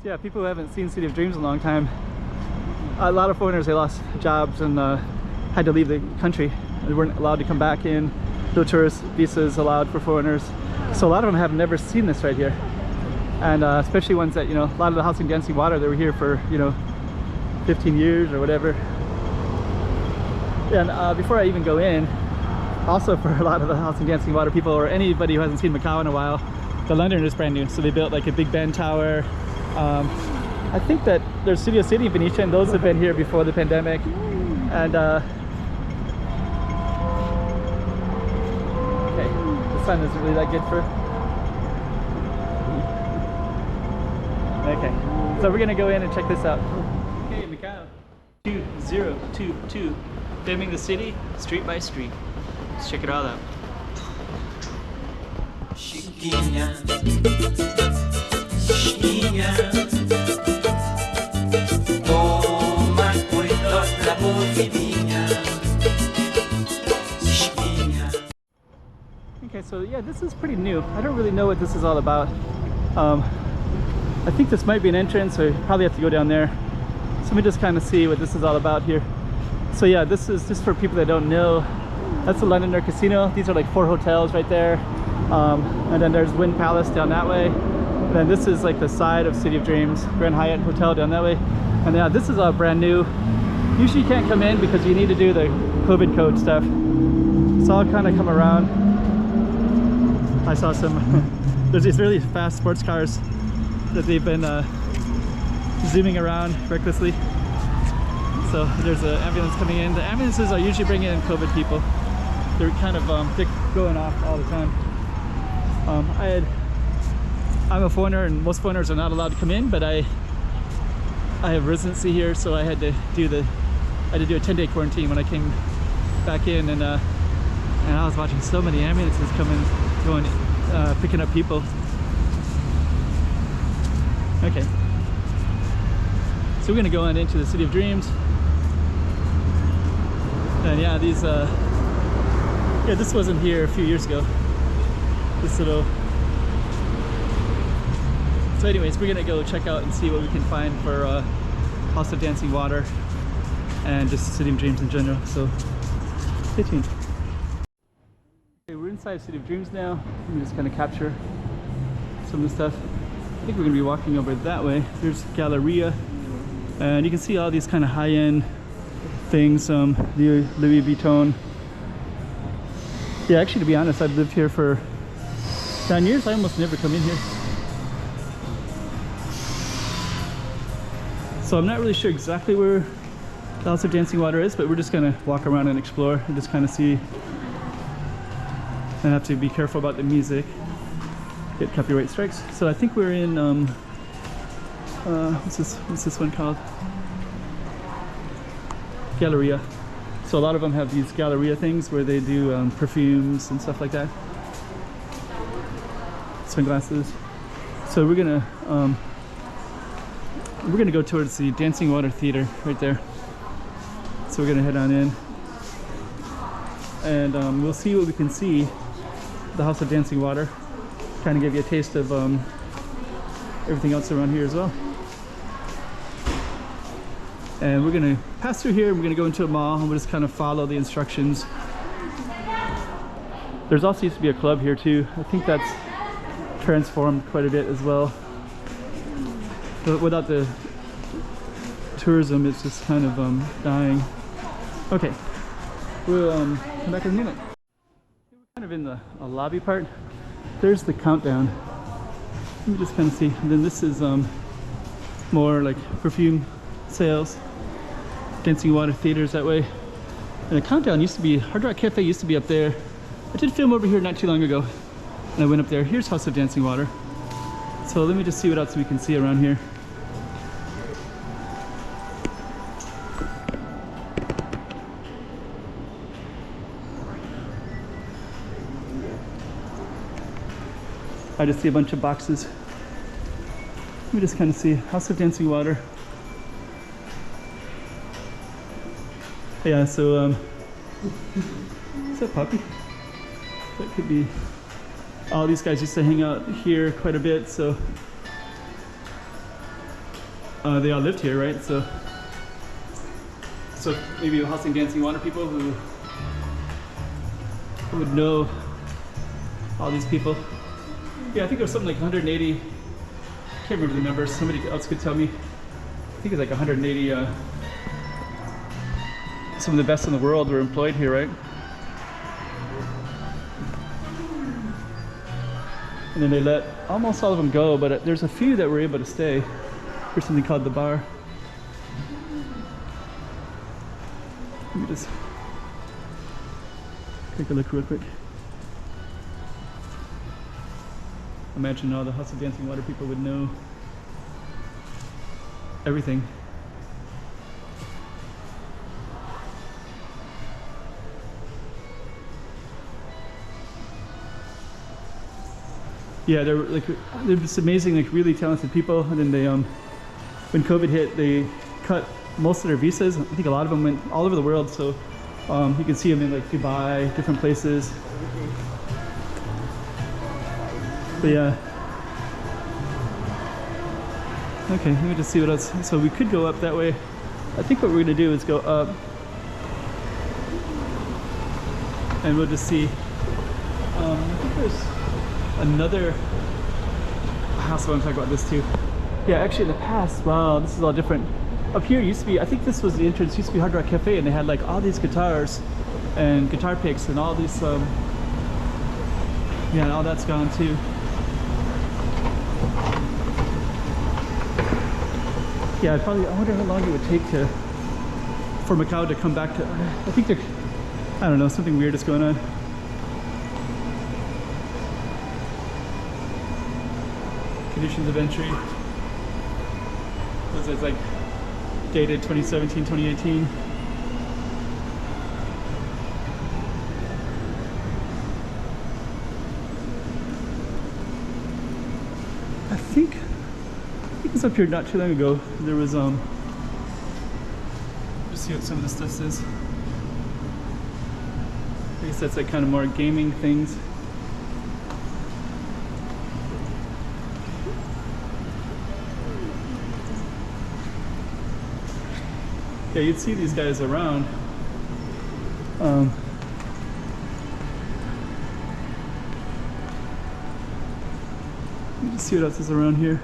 Yeah, people who haven't seen City of Dreams in a long time, a lot of foreigners, they lost jobs and had to leave the country. They weren't allowed to come back in. No tourist visas allowed for foreigners. So a lot of them have never seen this right here. And especially ones that, you know, a lot of the House of Dancing Water, they were here for, you know, 15 years or whatever. And before I even go in, also for a lot of the House of Dancing Water people, or anybody who hasn't seen Macau in a while, the London is brand new. So they built like a Big Ben Tower. I think that there's Studio City, Venetian, those have been here before the pandemic. And okay, the sun isn't really that good for. Okay, so we're gonna go in and check this out. Okay, Macau 2022, filming the city street by street. Let's check it all out. Chiquinha, chiquinha, toma cuidado da movidinha, chiquinha. Okay, so yeah, this is pretty new. I don't really know what this is all about. I think this might be an entrance, so you probably have to go down there. So let me just kind of see what this is all about here. So yeah, this is just for people that don't know. That's the Londoner Casino. These are like 4 hotels right there. And then there's Wind Palace down that way. And then this is like the side of City of Dreams, Grand Hyatt Hotel down that way. And yeah, this is all brand new. Usually you can't come in because you need to do the COVID code stuff. So I'll kind of come around. I saw some, there's these really fast sports cars that they've been zooming around recklessly. So there's an ambulance coming in. The ambulances are usually bringing in COVID people. They're kind of they're going off all the time. I'm a foreigner, and most foreigners are not allowed to come in, but I have residency here, so I had to do a 10-day quarantine when I came back in, and I was watching so many ambulances coming, going, picking up people. Okay, so we're gonna go on into the City of Dreams, and yeah, these yeah, this wasn't here a few years ago, this little. So anyways, we're gonna go check out and see what we can find for House of Dancing Water and just City of Dreams in general, so stay tuned. Okay, we're inside City of Dreams now. Let me just kind of capture some of the stuff. I think we're going to be walking over that way. There's Galleria, and you can see all these kind of high-end things, the Louis Vuitton. Yeah, actually, to be honest, I've lived here for 9 years. I almost never come in here. So I'm not really sure exactly where the House of Dancing Water is, but we're just going to walk around and explore and just kind of see. And have to be careful about the music. Get copyright strikes. So I think we're in what's this one called? Galleria. So a lot of them have these Galleria things where they do perfumes and stuff like that. Sunglasses. So we're gonna go towards the Dancing Water Theater right there. So we're gonna head on in, and we'll see what we can see. The House of Dancing Water. Kind of give you a taste of everything else around here as well. And we're gonna pass through here. We're gonna go into a mall, and we'll just kind of follow the instructions. There's also used to be a club here too. I think that's transformed quite a bit as well. But without the tourism, it's just kind of dying. Okay, we'll come back in a minute. We're kind of in the lobby part. There's the countdown. Let me just kind of see. And then this is more like perfume sales. Dancing Water Theaters that way. And the countdown used to be, Hard Rock Cafe used to be up there. I did film over here not too long ago, and I went up there. Here's House of Dancing Water. So let me just see what else we can see around here. I just see a bunch of boxes. Let me just kind of see House of Dancing Water. Yeah, so is that Puppy? That could be. All these guys used to hang out here quite a bit, so they all lived here, right? So maybe housing dancing water people who would know all these people. Yeah, I think it was something like 180. Can't remember the numbers. Somebody else could tell me. I think it's like 180. Some of the best in the world were employed here, right? And then they let almost all of them go, but there's a few that were able to stay. There's something called the bar. Let me just take a look real quick. Imagine all the hustle dancing water people would know everything. Yeah, they're just amazing, like really talented people. And then they when COVID hit, they cut most of their visas. I think a lot of them went all over the world, so you can see them in like Dubai, different places. But yeah. Okay, let me just see what else. So we could go up that way. I think what we're gonna do is go up and we'll just see. I think there's another house. I want to talk about this too. Yeah, actually in the past, wow, this is all different. Up here used to be, I think this was the entrance, used to be Hard Rock Cafe, and they had like all these guitars and guitar picks and all these, yeah, and all that's gone too. Yeah, I wonder how long it would take for Macau to come back to, I think I don't know, something weird is going on. Conditions of entry. It's like dated 2017, 2018. I think it was up here not too long ago. There was just see what some of the stuff is. I guess that's like kind of more gaming things. Yeah, you'd see these guys around. Let me just see what else is around here.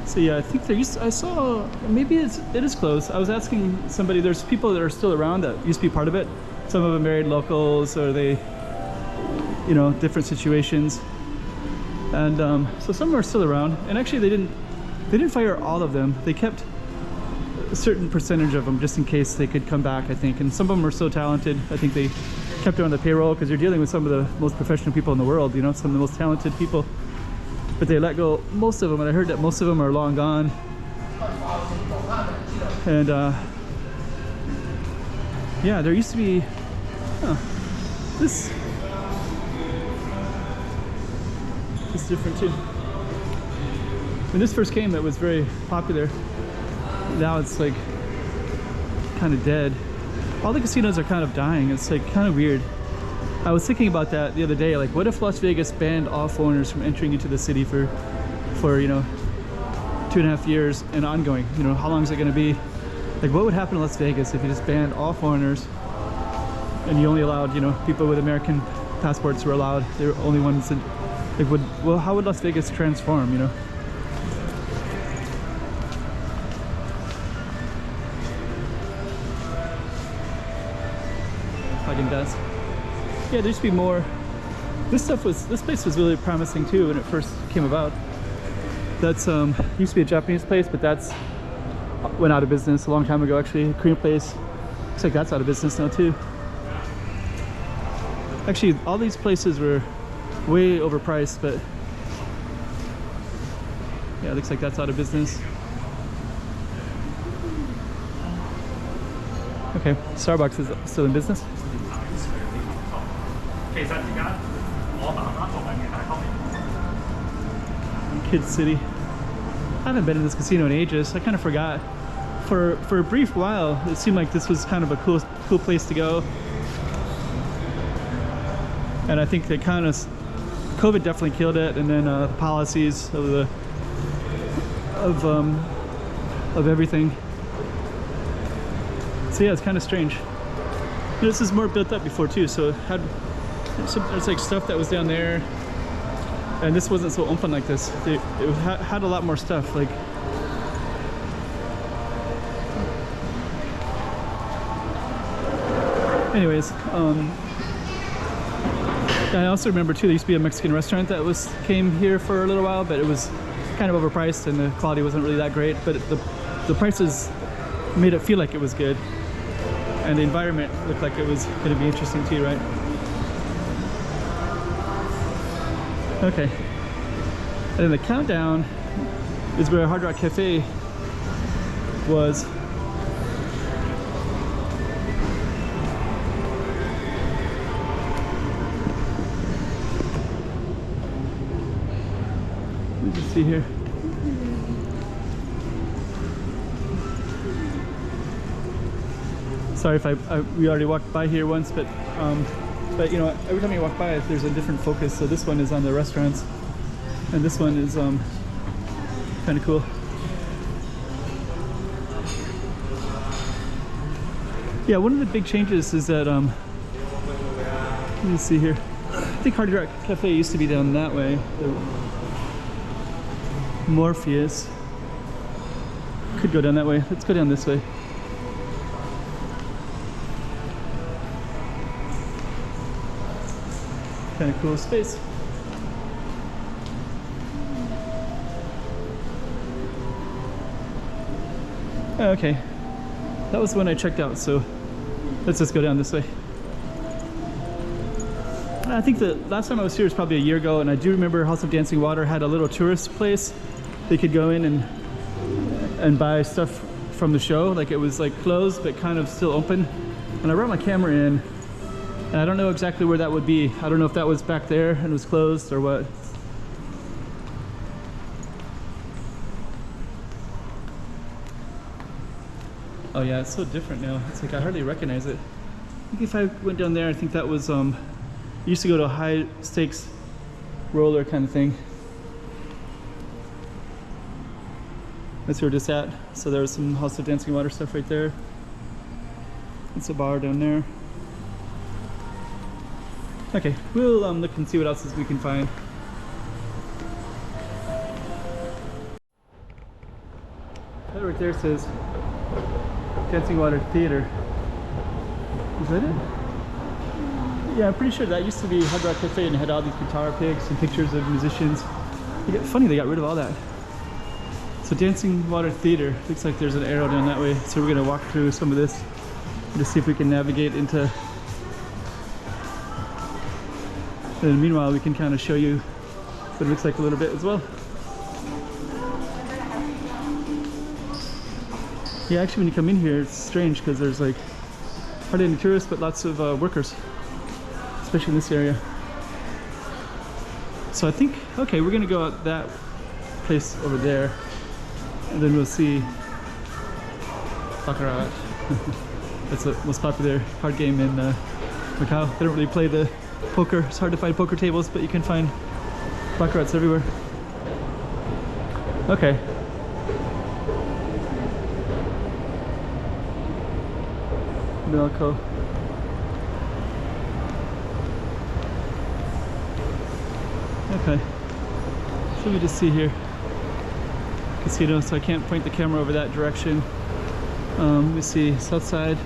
So yeah, I think I saw, maybe it is closed. I was asking somebody, there's people that are still around that used to be part of it. Some of them married locals, or they, you know, different situations. And so some are still around, and actually they didn't fire all of them. They kept a certain percentage of them just in case they could come back, I think. And some of them are so talented, I think they kept it on the payroll because you're dealing with some of the most professional people in the world, you know, some of the most talented people. But they let go most of them, and I heard that most of them are long gone. And yeah, there used to be this is different too. When this first came, it was very popular. Now it's like kind of dead. All the casinos are kind of dying. It's like kind of weird. I was thinking about that the other day. Like, what if Las Vegas banned all foreigners from entering into the city for you know, 2.5 years and ongoing? You know, how long is it going to be? Like, what would happen in Las Vegas if you just banned all foreigners and you only allowed, you know, people with American passports were allowed? They were only ones that, like, well, how would Las Vegas transform, you know? Does. Yeah, there used to be more. This place was really promising too when it first came about. That's used to be a Japanese place, but that's went out of business a long time ago actually. A Korean place. Looks like that's out of business now too. Actually, all these places were way overpriced, but yeah, it looks like that's out of business. Okay, Starbucks is still in business. Kid City. I haven't been in this casino in ages. I kind of forgot. For a brief while, it seemed like this was kind of a cool place to go. And I think they kind of, COVID definitely killed it, and then the policies of everything. So yeah, it's kind of strange. This is more built up before too, so it had there's like stuff that was down there, and this wasn't so open like this. It had a lot more stuff. Like, anyways, I also remember too, there used to be a Mexican restaurant that came here for a little while, but it was kind of overpriced and the quality wasn't really that great. But the prices made it feel like it was good, and the environment looked like it was going to be interesting too, right? Okay, and then the countdown is where Hard Rock Cafe was. Let me just see here. Sorry if we already walked by here once, but you know, every time you walk by it, there's a different focus. So this one is on the restaurants, and this one is kind of cool. Yeah, one of the big changes is that let me see here. I think Hard Rock Cafe used to be down that way. Morpheus could go down that way. Let's go down this way. Kind of cool space. Okay, that was the one I checked out, so let's just go down this way. I think the last time I was here was probably a year ago, and I do remember House of Dancing Water had a little tourist place. They could go in and buy stuff from the show. Like, it was like closed but kind of still open. And I brought my camera in, and I don't know exactly where that would be. I don't know if that was back there and was closed or what. Oh yeah, it's so different now. It's like I hardly recognize it. I think if I went down there, I think that was used to go to a high stakes roller kind of thing. That's where we're just at. So there was some House of Dancing Water stuff right there. It's a bar down there. Okay, we'll look and see what else we can find. That right there says Dancing Water Theater. Is that it? Yeah, I'm pretty sure that used to be Hard Rock Cafe and had all these guitar picks and pictures of musicians. Funny, they got rid of all that. So Dancing Water Theater, looks like there's an arrow down that way. So we're gonna walk through some of this and just see if we can navigate into. And meanwhile, we can kind of show you what it looks like a little bit as well. Yeah, actually when you come in here, it's strange because there's like hardly any tourists, but lots of workers, especially in this area. So I think, okay, we're gonna go out that place over there, and then we'll see Baccarat. That's the most popular card game in Macau. They don't really play the poker. It's hard to find poker tables, but you can find Baccarats everywhere. Okay. Milko. Okay. So let me just see here. Casino, so I can't point the camera over that direction. Let me see, south side.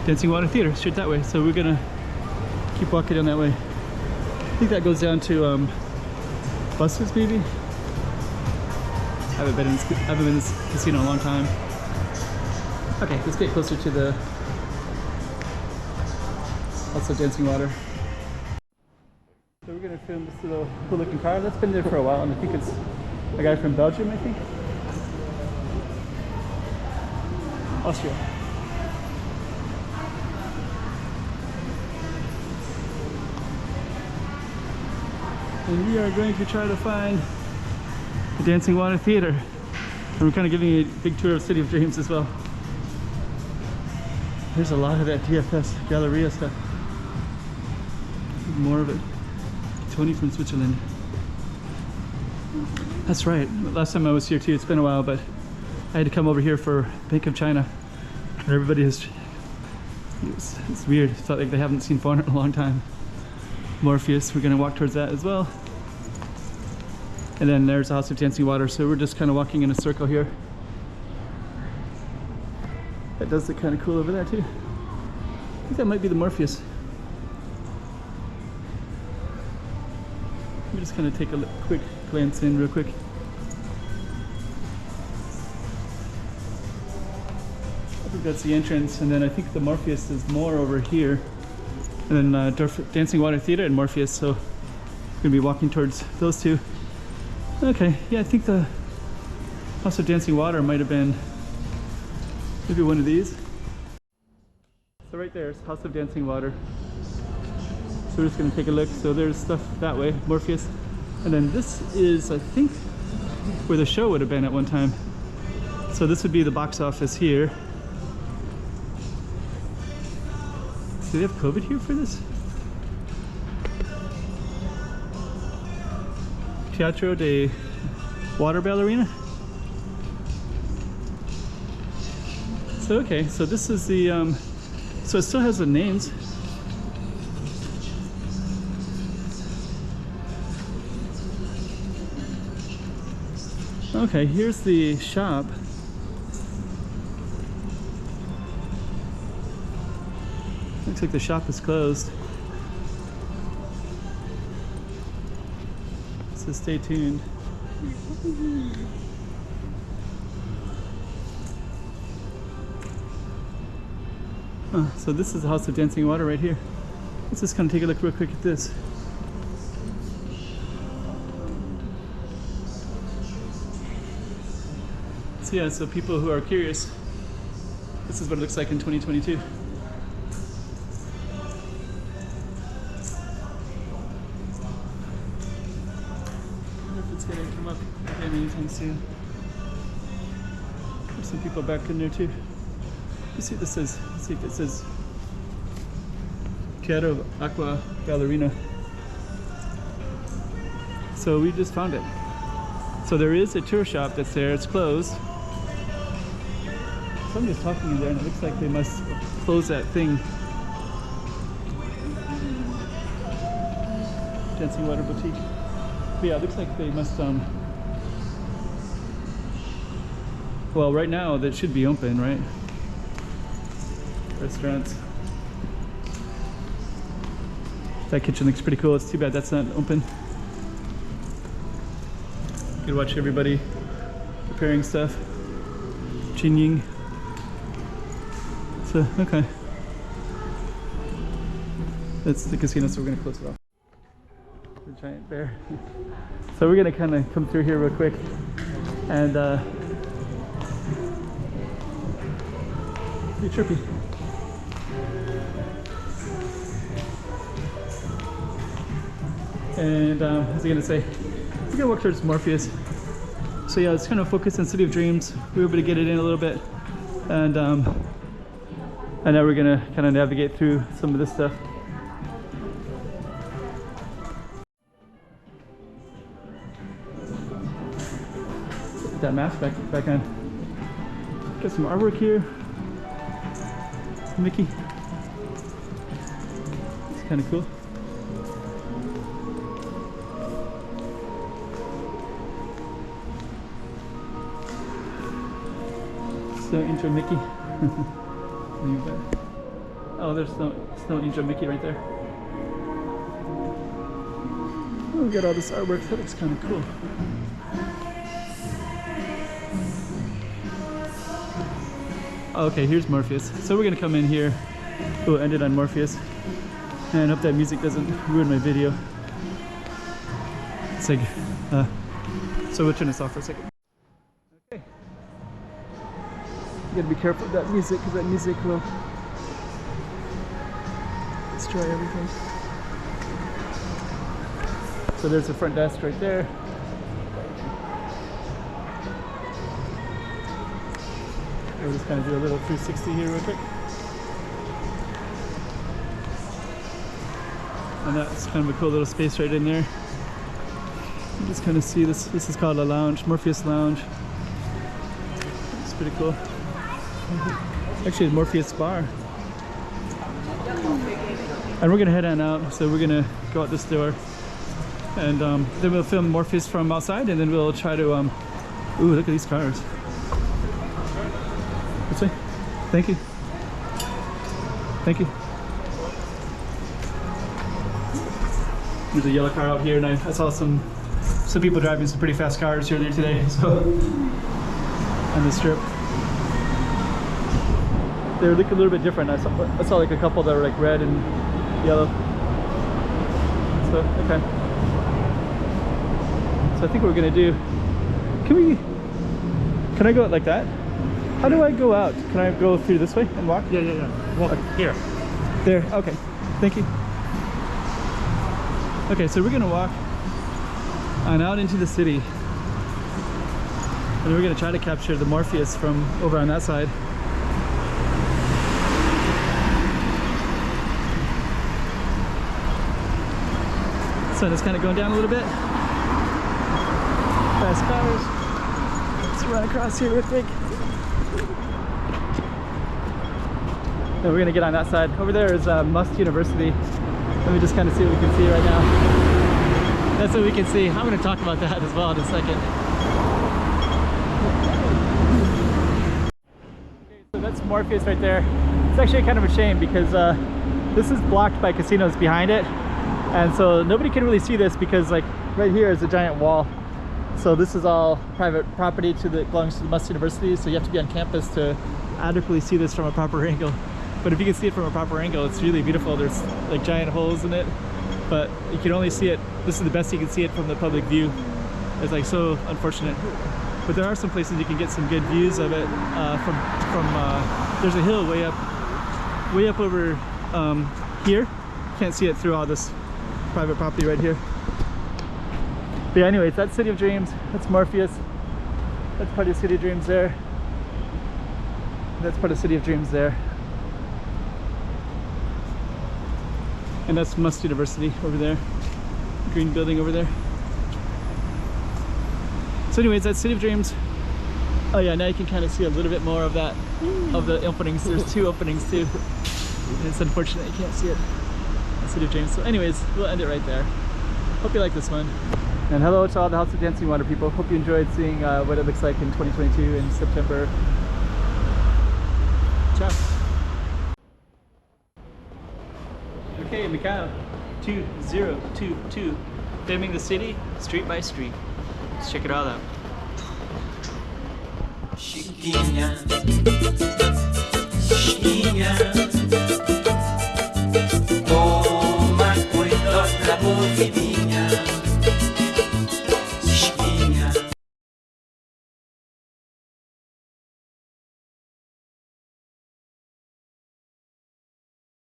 Dancing Water Theater, straight that way. So we're gonna keep walking down that way. I think that goes down to buses maybe. I haven't been in this casino in a long time. Okay, let's get closer to the also Dancing Water. So we're gonna film this little cool looking car that's been there for a while, and I think it's a guy from Belgium, I think. Austria. And we are going to try to find the Dancing Water Theater. And we're kind of giving you a big tour of City of Dreams as well. There's a lot of that DFS Galleria stuff. more of it. Tony from Switzerland. That's right. Last time I was here too, it's been a while, but I had to come over here for Bank of China. And everybody is, it's weird. It's like they haven't seen foreign in a long time. Morpheus, we're gonna walk towards that as well. And then there's the House of Dancing Water, so we're just kind of walking in a circle here. That does look kind of cool over there too. I think that might be the Morpheus. Let me just kind of take a quick glance in real quick. I think that's the entrance, and then I think the Morpheus is more over here. And then Dancing Water Theater and Morpheus, so we're gonna be walking towards those two. Okay, yeah, I think the House of Dancing Water might have been maybe one of these. So right there is House of Dancing Water. So we're just gonna take a look. So there's stuff that way, Morpheus. And then this is, I think, where the show would have been at one time. So this would be the box office here. Do they have COVID here for this? Teatro de Water Ballerina. So okay, so this is the, so it still has the names. Okay, here's the shop. Looks like the shop is closed. So stay tuned. So this is the House of Dancing Water right here. Let's just kind of take a look real quick at this. So yeah, so people who are curious, this is what it looks like in 2022. Gonna come up again anytime soon. There's some people back in there too. Let's see what this says. Let's see if it says Teatro Aqua Ballerina. So we just found it. So there is a tour shop that's there. It's closed. Somebody's talking in there and it looks like they must close that thing. Dancing Water Boutique. But yeah, it looks like they must, well, right now that should be open, right? Restaurants. That kitchen looks pretty cool. It's too bad that's not open. You could watch everybody preparing stuff. Jinying. So, okay. That's the casino, so we're gonna close it off. The giant bear. So we're gonna kind of come through here real quick and be trippy. And what was I gonna say? We're gonna walk towards Morpheus. So yeah, it's kind of focused on City of Dreams. We were able to get it in a little bit, and now we're gonna kind of navigate through some of this stuff. That mask back on. Got some artwork here. Mickey. It's kind of cool. Snow Angel Mickey. Oh, there's Snow Angel Mickey right there. Oh, we got all this artwork. That looks kind of cool. Okay, here's Morpheus. So we're gonna come in here. We'll end it on Morpheus. And I hope that music doesn't ruin my video. It's like, so we'll turn this off for a second. Okay. You gotta be careful with that music, because that music will destroy everything. So there's the front desk right there. We'll just kind of do a little 360 here real quick. And that's kind of a cool little space right in there. You just kind of see this. This is called a lounge, Morpheus Lounge. It's pretty cool. Actually, a Morpheus bar. And we're gonna head on out. So we're gonna go out this door, and then we'll film Morpheus from outside, and then we'll try to. Ooh, look at these cars. This way. Thank you. Thank you. There's a yellow car out here, and I saw some people driving some pretty fast cars here there today. So on the strip, they were looking a little bit different. I saw like a couple that were like red and yellow. So okay. So I think what we're gonna do. Can I go out like that? How do I go out? Can I go through this way and walk? Yeah. Walk here. There. Okay. Thank you. Okay, so we're gonna walk on out into the city, and we're gonna try to capture the Morpheus from over on that side. Sun is kind of going down a little bit. Fast cars. Let's run across here real quick. Then we're gonna get on that side. Over there is Must University. Let me just kind of see what we can see right now. That's what we can see. I'm going to talk about that as well in a second. Okay, so that's Morpheus right there. It's actually kind of a shame because this is blocked by casinos behind it. And so nobody can really see this because like right here is a giant wall. So this is all private property belongs to the Must University. So you have to be on campus to adequately see this from a proper angle. But if you can see it from a proper angle, it's really beautiful. There's like giant holes in it, but you can only see it. This is the best you can see it from the public view. It's like so unfortunate. But there are some places you can get some good views of it there's a hill way up over here. Can't see it through all this private property right here. But yeah, anyways, that's City of Dreams. That's Morpheus. That's part of City of Dreams there. That's part of City of Dreams there. And that's Must University over there. Green building over there. So anyways, that's City of Dreams. Oh yeah, now you can kind of see a little bit more of that, of the openings. There's 2 openings too. And it's unfortunate you can't see it. City of Dreams. So anyways, we'll end it right there. Hope you like this one. And hello to all the House of Dancing Water people. Hope you enjoyed seeing what it looks like in 2022 in September. Ciao. Okay, Macau 2022. Filming the city street by street. Let's check it all out. Chiquinha, chiquinha.